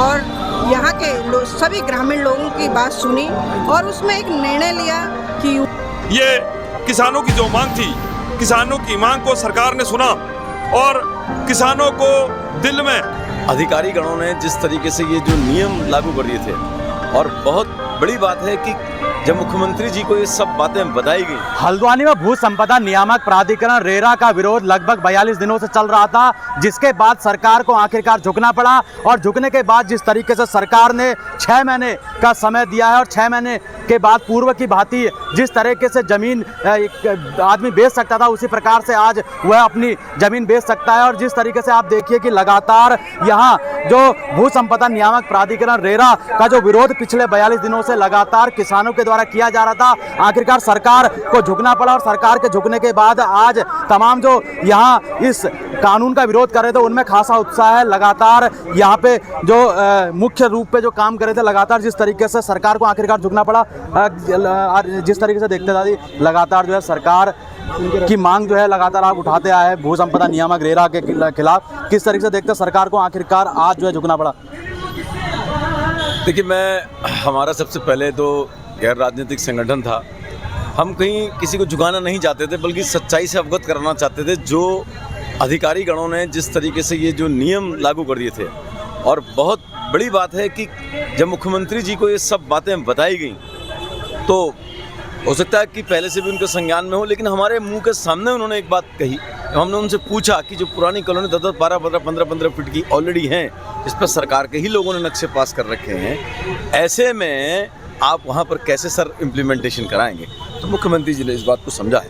और यहाँ के सभी ग्रामीण लोगों की बात सुनी और उसमें एक निर्णय लिया कि ये किसानों की जो मांग थी, किसानों की मांग को सरकार ने सुना और किसानों को दिल में अधिकारी गणों ने जिस तरीके से ये जो नियम लागू कर दिए थे, और बहुत बड़ी बात है कि जब मुख्यमंत्री जी को ये सब बातें बताई गई। हल्द्वानी में भू संपदा नियामक प्राधिकरण रेरा का विरोध लगभग 42 दिनों से चल रहा था, जिसके बाद सरकार को आखिरकार झुकना पड़ा। और झुकने के बाद जिस तरीके से सरकार ने 6 महीने का समय दिया है और 6 महीने के बाद पूर्व की भांति जिस तरीके से जमीन आदमी बेच सकता था, उसी प्रकार से आज वह अपनी जमीन बेच सकता है। और जिस तरीके से आप देखिए कि लगातार यहाँ जो भू संपदा नियामक प्राधिकरण रेरा का जो विरोध पिछले 42 दिनों से लगातार किसानों के द्वारा किया जा रहा था, आखिरकार सरकार को झुकना पड़ा। और सरकार के झुकने के बाद आज तमाम जो यहाँ इस कानून का विरोध कर रहे थे उनमें खासा उत्साह है। लगातार यहाँ पे जो मुख्य रूप पे जो काम कर रहे थे, लगातार जिस तरीके से सरकार को आखिरकार झुकना पड़ा, जिस तरीके से देखते दादी लगातार जो है सरकार की मांग जो है लगातार आप उठाते आए हैं भू संपदा नियामक रेरा के खिलाफ, किस तरीके से देखते सरकार को आखिरकार आज जो है झुकना पड़ा? देखिए, हमारा सबसे पहले तो गैर राजनीतिक संगठन था। हम कहीं किसी को झुकाना नहीं चाहते थे, बल्कि सच्चाई से अवगत कराना चाहते थे। जो अधिकारी गणों ने जिस तरीके से ये जो नियम लागू कर दिए थे, और बहुत बड़ी बात है कि जब मुख्यमंत्री जी को ये सब बातें बताई गई, तो हो सकता है कि पहले से भी उनके संज्ञान में हो, लेकिन हमारे मुंह के सामने उन्होंने एक बात कही। हमने उनसे पूछा कि जो पुरानी कॉलोनी 10-10, 12-12, 15-15 फीट की ऑलरेडी हैं, इस पर सरकार के ही लोगों ने नक्शे पास कर रखे हैं, ऐसे में आप वहाँ पर कैसे सर इम्प्लीमेंटेशन कराएंगे? तो मुख्यमंत्री जी ने इस बात को समझा है।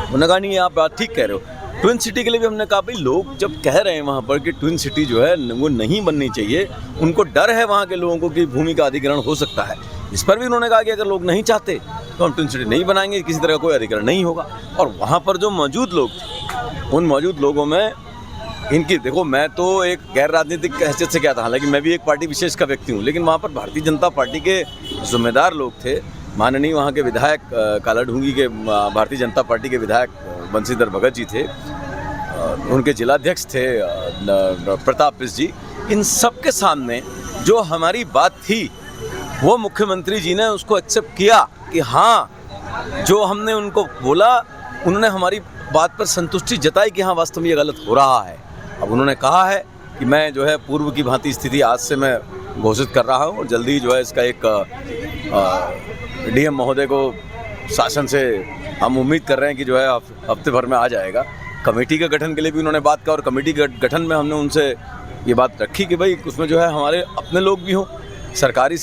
उन्होंने कहा नहीं, आप बात ठीक कह रहे हो। ट्विन सिटी के लिए भी हमने कहा भाई, लोग जब कह रहे हैं वहाँ पर कि ट्विन सिटी जो है वो नहीं बननी चाहिए, उनको डर है वहाँ के लोगों को कि भूमि का अधिग्रहण हो सकता है। इस पर भी उन्होंने कहा कि अगर लोग नहीं चाहते तो हम ट्विन सिटी नहीं बनाएंगे, किसी तरह का कोई अधिग्रहण नहीं होगा। और वहाँ पर जो मौजूद लोग थे, उन मौजूद लोगों में इनकी, देखो मैं तो एक गैर राजनीतिक हैसियत से क्या था, हालांकि मैं भी एक पार्टी विशेष का व्यक्ति हूँ, लेकिन वहाँ पर भारतीय जनता पार्टी के जिम्मेदार लोग थे। माननीय वहाँ के विधायक कालाढूंगी के भारतीय जनता पार्टी के विधायक बंशीधर भगत जी थे, उनके जिलाध्यक्ष थे प्रताप बिस जी। इन सब के सामने जो हमारी बात थी, वो मुख्यमंत्री जी ने उसको एक्सेप्ट किया कि हाँ, जो हमने उनको बोला, उन्होंने हमारी बात पर संतुष्टि जताई कि हाँ वास्तव में ये गलत हो रहा है। अब उन्होंने कहा है कि मैं जो है पूर्व की भांति स्थिति आज से मैं घोषित कर रहा हूँ, और जल्दी जो है इसका एक डीएम महोदय को शासन से हम उम्मीद कर रहे हैं कि जो है हफ्ते भर में आ जाएगा। कमेटी के गठन के लिए भी उन्होंने बात किया, और कमेटी के गठन में हमने उनसे ये बात रखी कि भाई उसमें जो है हमारे अपने लोग भी हों। सरकार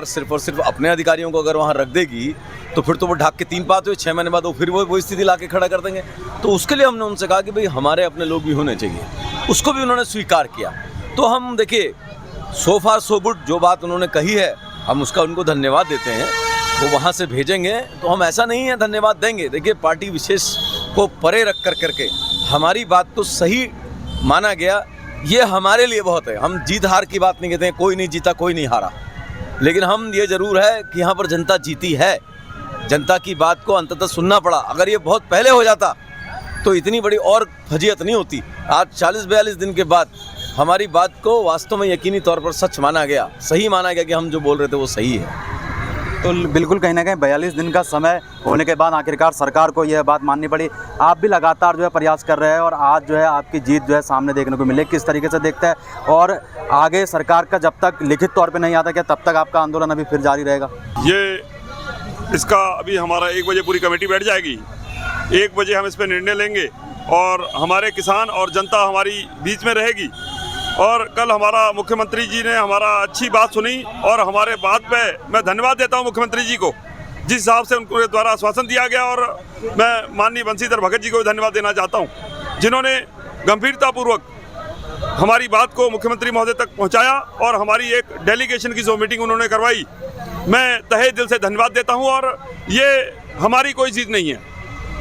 सिर्फ और सिर्फ अपने अधिकारियों को अगर वहाँ रख देगी तो फिर तो वो ढाक के 3 बात हुए, 6 महीने बाद वो फिर वो स्थिति ला के खड़ा कर देंगे। तो उसके लिए हमने उनसे कहा कि भाई हमारे अपने लोग भी होने चाहिए, उसको भी उन्होंने स्वीकार किया। तो हम देखिए, सो फार सो गुड, जो बात उन्होंने कही है हम उसका उनको धन्यवाद देते हैं। वो वहाँ से भेजेंगे तो हम ऐसा नहीं है धन्यवाद देंगे। देखिए, पार्टी विशेष को परे रख करके हमारी बात को सही माना गया, ये हमारे लिए बहुत है। हम जीत हार की बात नहीं कहते हैं, कोई नहीं जीता कोई नहीं हारा, लेकिन हम ये ज़रूर है कि यहाँ पर जनता जीती है। जनता की बात को अंततः सुनना पड़ा। अगर ये बहुत पहले हो जाता तो इतनी बड़ी और फजीयत नहीं होती। आज 40-42 दिन के बाद हमारी बात को वास्तव में यकीनी तौर पर सच माना गया, सही माना गया कि हम जो बोल रहे थे वो सही है। तो बिल्कुल कहीं ना कहीं 42 दिन का समय होने के बाद आखिरकार सरकार को यह बात माननी पड़ी। आप भी लगातार जो है प्रयास कर रहे हैं, और आज जो है आपकी जीत जो है सामने देखने को मिले, किस तरीके से देखते हैं? और आगे सरकार का जब तक लिखित तौर पे नहीं आता, क्या तब तक आपका आंदोलन अभी फिर जारी रहेगा? इसका अभी हमारा 1 बजे पूरी कमेटी बैठ जाएगी, 1 बजे हम इस पर निर्णय लेंगे, और हमारे किसान और जनता हमारी बीच में रहेगी। और कल हमारा मुख्यमंत्री जी ने हमारा अच्छी बात सुनी, और हमारे बात पे मैं धन्यवाद देता हूं मुख्यमंत्री जी को, जिस हिसाब से उनके द्वारा आश्वासन दिया गया। और मैं माननीय बंशीधर भगत जी को भी धन्यवाद देना चाहता हूं, जिन्होंने गंभीरतापूर्वक हमारी बात को मुख्यमंत्री महोदय तक पहुंचाया, और हमारी एक डेलीगेशन की जो मीटिंग उन्होंने करवाई, मैं तहे दिल से धन्यवाद देता हूं। और ये हमारी कोई चीज़ नहीं है,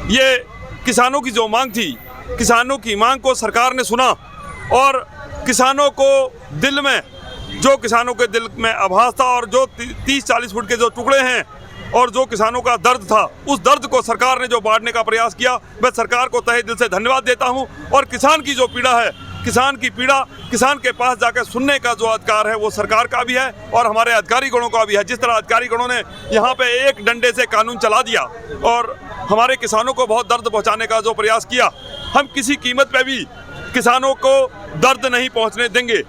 ये किसानों की जो मांग थी, किसानों की मांग को सरकार ने सुना, और किसानों को दिल में, जो किसानों के दिल में आभास था, और जो 30-40 फुट के जो टुकड़े हैं, और जो किसानों का दर्द था, उस दर्द को सरकार ने जो बांटने का प्रयास किया, मैं सरकार को तहे दिल से धन्यवाद देता हूं। और किसान की जो पीड़ा है किसान की पीड़ा किसान के पास जाकर सुनने का जो अधिकार है वो सरकार का भी है और हमारे अधिकारी गणों का भी है। जिस तरह अधिकारी गणों ने यहाँ पे एक डंडे से कानून चला दिया और हमारे किसानों को बहुत दर्द पहुँचाने का जो प्रयास किया, हम किसी कीमत पे भी किसानों को दर्द नहीं पहुँचने देंगे।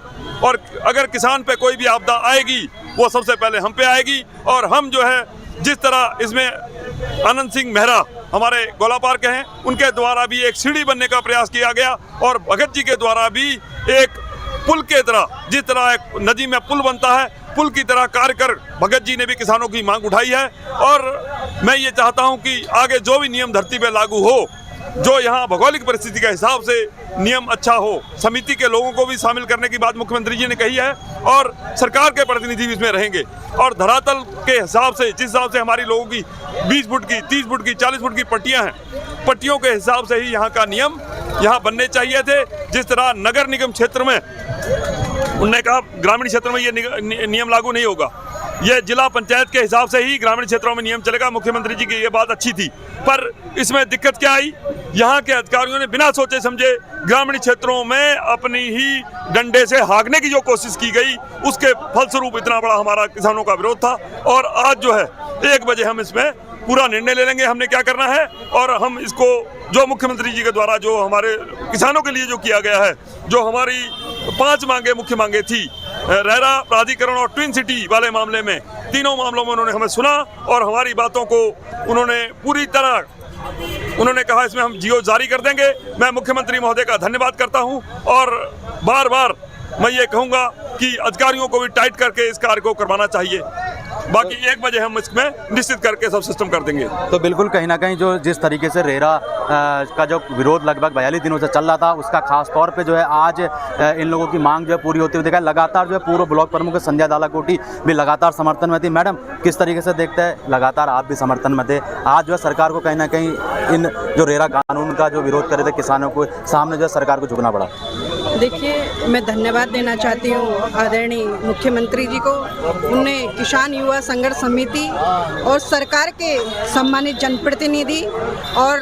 और अगर किसान पे कोई भी आपदा आएगी वो सबसे पहले हम पे आएगी। और हम जो है जिस तरह इसमें आनंद सिंह मेहरा हमारे गोलापार के हैं, उनके द्वारा भी एक सीढ़ी बनने का प्रयास किया गया और भगत जी के द्वारा भी एक पुल के तरह, जिस तरह एक नदी में पुल बनता है, पुल की तरह कार्य कर भगत जी ने भी किसानों की मांग उठाई है। और मैं ये चाहता हूँ कि आगे जो भी नियम धरती पे लागू हो, जो यहाँ भौगोलिक परिस्थिति के हिसाब से नियम अच्छा हो, समिति के लोगों को भी शामिल करने की बात मुख्यमंत्री जी ने कही है और सरकार के प्रतिनिधि भी इसमें रहेंगे। और धरातल के हिसाब से, जिस हिसाब से हमारी लोगों की 20 फुट की, 30 फुट की, 40 फुट की पट्टियां हैं, पट्टियों के हिसाब से ही यहाँ का नियम यहाँ बनने चाहिए थे। जिस तरह नगर निगम क्षेत्र में उन्होंने कहा ग्रामीण क्षेत्र में ये नियम लागू नहीं होगा, ये जिला पंचायत के हिसाब से ही ग्रामीण क्षेत्रों में नियम चलेगा। मुख्यमंत्री जी की ये बात अच्छी थी, पर इसमें दिक्कत क्या आई, यहाँ के अधिकारियों ने बिना सोचे समझे ग्रामीण क्षेत्रों में अपनी ही डंडे से हाँकने की जो कोशिश की गई, उसके फलस्वरूप इतना बड़ा हमारा किसानों का विरोध था। और आज जो है 1 बजे हम इसमें पूरा निर्णय ले लेंगे हमने क्या करना है। और हम इसको जो मुख्यमंत्री जी के द्वारा जो हमारे किसानों के लिए जो किया गया है, जो हमारी 5 मांगे मुख्य मांगे थी, रेरा प्राधिकरण और ट्विन सिटी वाले मामले में, तीनों मामलों में उन्होंने हमें सुना और हमारी बातों को उन्होंने पूरी तरह उन्होंने कहा इसमें हम जियो जारी कर देंगे। मैं मुख्यमंत्री महोदय का धन्यवाद करता हूं और बार बार मैं ये कहूंगा कि अधिकारियों को भी टाइट करके इस कार्य को करवाना चाहिए। बाकी 1 बजे हम इसमें निश्चित करके सब सिस्टम कर देंगे। तो बिल्कुल कहीं ना कहीं जो जिस तरीके से रेरा का जो विरोध लगभग 42 दिनों से चल रहा था, उसका खास तौर पे जो है आज इन लोगों की मांग जो है पूरी होती हुई दिखाई। लगातार जो है पूर्व ब्लॉक प्रमुख संध्या दालाकोटी भी लगातार समर्थन में थी। मैडम, किस तरीके से देखते हैं, लगातार आप भी समर्थन में थे, आज जो है सरकार को कहीं ना कहीं इन जो रेरा कानून का जो विरोध कर रहे थे किसानों को सामने जो है सरकार को झुकना पड़ा? देखिए, मैं धन्यवाद देना चाहती हूँ आदरणीय मुख्यमंत्री जी को। उनने किसान युवा संघर्ष समिति और सरकार के सम्मानित जनप्रतिनिधि और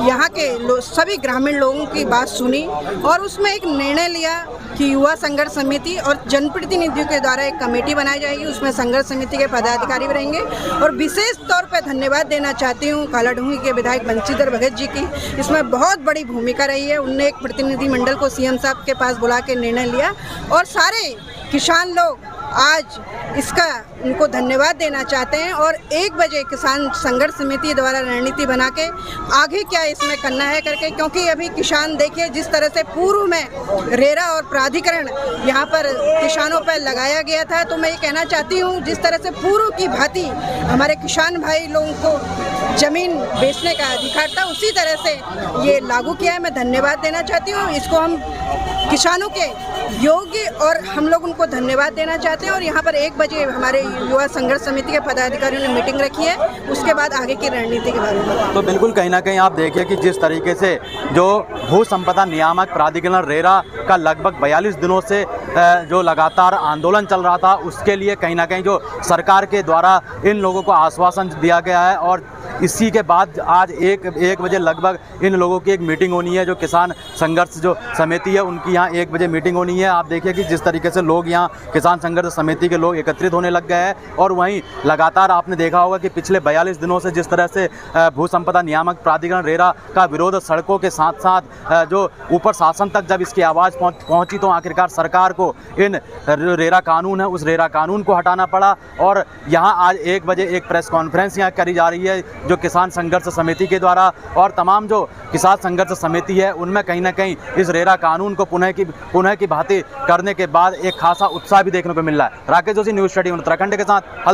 यहाँ के सभी ग्रामीण लोगों की बात सुनी और उसमें एक निर्णय लिया कि युवा संघर्ष समिति और जनप्रतिनिधियों के द्वारा एक कमेटी बनाई जाएगी, उसमें संघर्ष समिति के पदाधिकारी भी रहेंगे। और विशेष तौर पर धन्यवाद देना चाहती हूँ कालाढूंगी के विधायक बंशीधर भगत जी की, इसमें बहुत बड़ी भूमिका रही है। उनने एक प्रतिनिधि मंडल को सीएम साहब के पास बुला के निर्णय लिया और सारे किसान लोग आज इसका उनको धन्यवाद देना चाहते हैं। और 1 बजे किसान संघर्ष समिति द्वारा रणनीति बना के आगे क्या इसमें करना है करके, क्योंकि अभी किसान देखिए जिस तरह से पूर्व में रेरा और प्राधिकरण यहाँ पर किसानों पर लगाया गया था, तो मैं ये कहना चाहती हूँ जिस तरह से पूर्व की भांति हमारे किसान भाई लोगों को जमीन बेचने का अधिकार था, उसी तरह से ये लागू किया है। मैं धन्यवाद देना चाहती हूँ, इसको हम किसानों के योग्य और हम लोग उनको धन्यवाद देना चाहते हैं। और यहाँ पर 1 बजे हमारे युवा संघर्ष समिति के पदाधिकारियों ने मीटिंग रखी है, उसके बाद आगे की रणनीति के बारे में। तो बिल्कुल कहीं ना कहीं आप देखिए कि जिस तरीके से जो भू संपदा नियामक प्राधिकरण रेरा का लगभग 42 दिनों से जो लगातार आंदोलन चल रहा था, उसके लिए कहीं ना कहीं जो सरकार के द्वारा इन लोगों को आश्वासन दिया गया है। और इसी के बाद आज 1 बजे लगभग इन लोगों की एक मीटिंग होनी है, जो किसान संघर्ष जो समिति है उनकी यहाँ 1 बजे मीटिंग होनी है। आप देखिए कि जिस तरीके से लोग यहाँ किसान संघर्ष समिति के लोग एकत्रित होने लग गए हैं। और वहीं लगातार आपने देखा होगा कि पिछले 42 दिनों से जिस तरह से भू संपदा नियामक प्राधिकरण रेरा का विरोध सड़कों के साथ साथ जो ऊपर शासन तक जब इसकी आवाज़ पहुंची, तो आखिरकार सरकार को इन रेरा कानून है उस रेरा कानून को हटाना पड़ा। और यहाँ आज 1 बजे एक प्रेस कॉन्फ्रेंस यहाँ करी जा रही है जो किसान संघर्ष समिति के द्वारा, और तमाम जो किसान संघर्ष समिति है उनमें कहीं ना कहीं इस रेरा कानून को पुनः की भांति करने के बाद एक खासा उत्साह भी देखने को मिल रहा है। राकेश जोशी, न्यूज़ 18 उत्तराखंड के साथ।